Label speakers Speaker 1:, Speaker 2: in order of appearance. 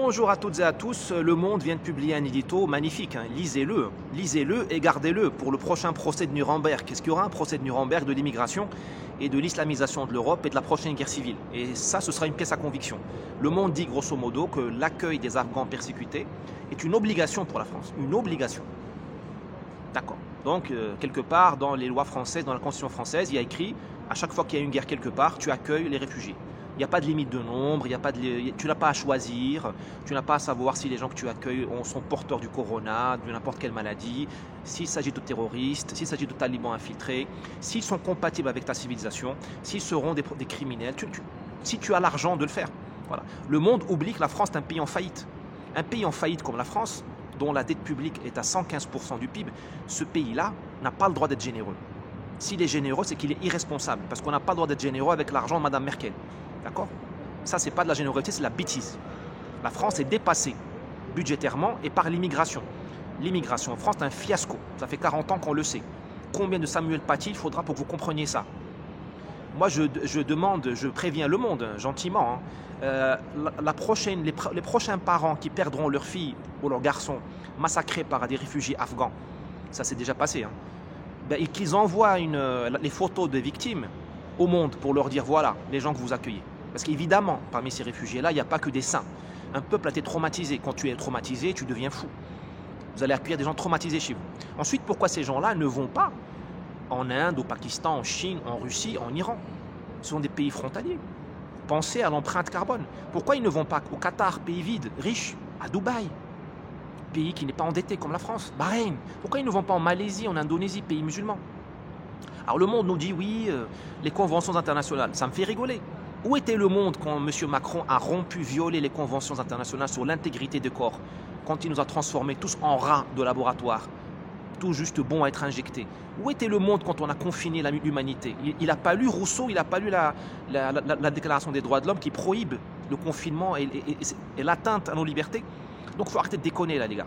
Speaker 1: Bonjour à toutes et à tous. Le Monde vient de publier un édito magnifique. Lisez-le. Lisez-le et gardez-le pour le prochain procès de Nuremberg. Qu'est-ce qu'il y aura un procès de Nuremberg de l'immigration et de l'islamisation de l'Europe et de la prochaine guerre civile. Et ça, ce sera une pièce à conviction. Le Monde dit grosso modo que l'accueil des Afghans persécutés est une obligation pour la France. Une obligation. D'accord. Donc, quelque part, dans les lois françaises, dans la Constitution française, il y a écrit, à chaque fois qu'il y a une guerre quelque part, tu accueilles les réfugiés. Il n'y a pas de limite de nombre, tu n'as pas à choisir, tu n'as pas à savoir si les gens que tu accueilles sont porteurs du corona, de n'importe quelle maladie, s'il s'agit de terroristes, s'il s'agit de talibans infiltrés, s'ils sont compatibles avec ta civilisation, s'ils seront des criminels, si tu as l'argent de le faire. Voilà. Le Monde oublie que la France est un pays en faillite. Un pays en faillite comme la France, dont la dette publique est à 115% du PIB, ce pays-là n'a pas le droit d'être généreux. S'il est généreux, c'est qu'il est irresponsable, parce qu'on n'a pas le droit d'être généreux avec l'argent de Mme Merkel. D'accord? Ça, c'est pas de la générosité, c'est de la bêtise. La France est dépassée budgétairement et par l'immigration. L'immigration en France est un fiasco. Ça fait 40 ans qu'on le sait. Combien de Samuel Paty il faudra pour que vous compreniez ça? Moi, je demande, je préviens le monde, gentiment, les prochains parents qui perdront leur fille ou leur garçon massacrés par des réfugiés afghans, ça s'est déjà passé, et qu'ils envoient les photos des victimes au monde pour leur dire voilà les gens que vous accueillez. Parce qu'évidemment, parmi ces réfugiés-là, il n'y a pas que des saints. Un peuple a été traumatisé. Quand tu es traumatisé, tu deviens fou. Vous allez accueillir des gens traumatisés chez vous. Ensuite, pourquoi ces gens-là ne vont pas en Inde, au Pakistan, en Chine, en Russie, en Iran? Ce sont des pays frontaliers. Pensez à l'empreinte carbone. Pourquoi ils ne vont pas au Qatar, pays vide, riche, à Dubaï, pays qui n'est pas endetté comme la France, Bahreïn? Pourquoi ils ne vont pas en Malaisie, en Indonésie, pays musulmans? Alors le Monde nous dit oui, les conventions internationales, ça me fait rigoler. Où était le monde quand M. Macron a rompu, violé les conventions internationales sur l'intégrité des corps, quand il nous a transformés tous en rats de laboratoire, tout juste bons à être injectés? Où était le monde quand on a confiné l'humanité? Il n'a pas lu Rousseau, il n'a pas lu la Déclaration des droits de l'homme qui prohibe le confinement et l'atteinte à nos libertés. Donc il faut arrêter de déconner là les gars.